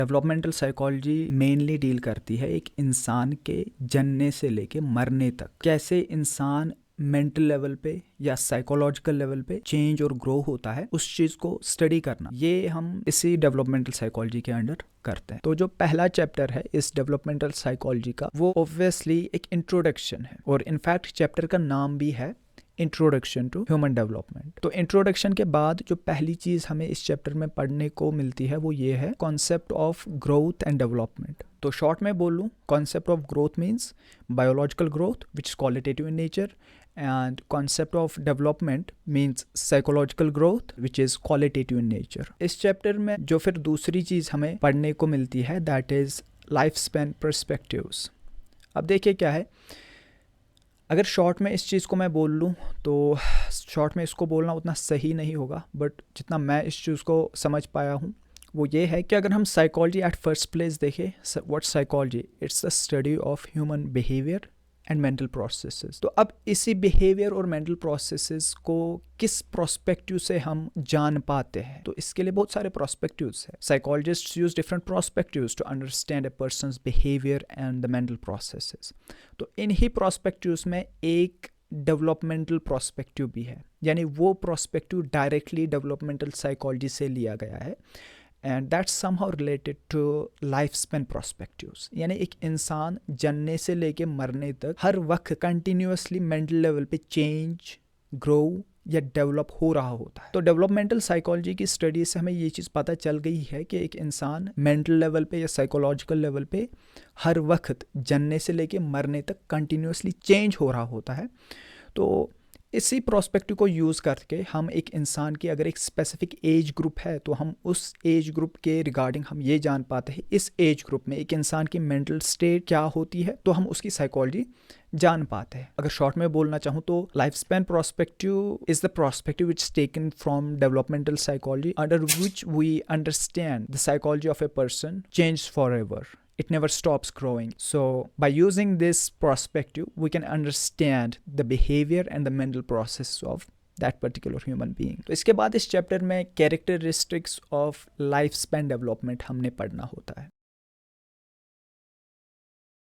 Developmental psychology mainly deal करती है एक इंसान के जनने से लेके मरने तक, कैसे इंसान मेंटल लेवल पे या साइकोलॉजिकल लेवल पे चेंज और ग्रो होता है, उस चीज को स्टडी करना, ये हम इसी डेवलपमेंटल साइकोलॉजी के अंडर करते हैं। तो जो पहला चैप्टर है इस डेवलपमेंटल साइकोलॉजी का, वो ऑब्वियसली एक इंट्रोडक्शन है, और इनफैक्ट चैप्टर का नाम भी है इंट्रोडक्शन टू ह्यूमन डेवलपमेंट। तो इंट्रोडक्शन के बाद जो पहली चीज हमें इस चैप्टर में पढ़ने को मिलती है वो ये है concept of growth and development. तो शॉर्ट में बोलूँ, concept of growth means biological growth which is qualitative in nature, and concept of development means psychological growth which is qualitative in nature। इस चैप्टर में जो फिर दूसरी चीज़ हमें पढ़ने को मिलती है that is life span perspectives। अब देखिए क्या है, अगर शॉर्ट में इस चीज़ को मैं बोल लूँ तो शॉर्ट में इसको बोलना उतना सही नहीं होगा, बट जितना मैं इस चीज़ को समझ पाया हूँ वो ये है कि अगर हम साइकोलॉजी एट फर्स्ट प्लेस देखें, what psychology, it's the study of human behaviour and mental processes. तो अब इसी बिहेवियर और मेंटल प्रोसेसेस को किस प्रोस्पेक्टिव से हम जान पाते हैं, तो इसके लिए बहुत सारे प्रोस्पेक्टिव्स हैं। Psychologists use different prospectives to understand a person's behaviour and the mental processes. तो इन्हीं प्रोस्पेक्टिव्स में एक डेवलपमेंटल प्रोस्पेक्टिव भी है, यानी वो प्रोस्पेक्टिव डायरेक्टली डेवलपमेंटल साइकोलॉजी से लिया गया है, and that's somehow related to life span prospectives. यानी एक इंसान जन्ने से लेके मरने तक हर वक्त कंटिन्यूसली मेंटल लेवल पे चेंज, ग्रो या डेवलप हो रहा होता है। तो डेवलपमेंटल साइकोलॉजी की स्टडी से हमें ये चीज़ पता चल गई है कि एक इंसान मेंटल लेवल पे या साइकोलॉजिकल लेवल पे हर वक्त जन्ने से लेके मरने तक कंटिन्यूसली चेंज हो रहा होता है। तो इसी प्रोस्पेक्टिव को यूज़ करके हम एक इंसान की अगर एक स्पेसिफिक एज ग्रुप है तो हम उस एज ग्रुप के रिगार्डिंग हम ये जान पाते हैं इस एज ग्रुप में एक इंसान की मेंटल स्टेट क्या होती है, तो हम उसकी साइकोलॉजी जान पाते हैं। अगर शॉर्ट में बोलना चाहूँ तो life span prospective is the prospective which is taken from developmental psychology under which we understand the psychology of a person change for ever. It never stops growing. So by using this perspective, we can understand the behavior and the mental process of that particular human being. तो इसके बाद इस chapter में characteristics of life span development हमने पढ़ना होता है।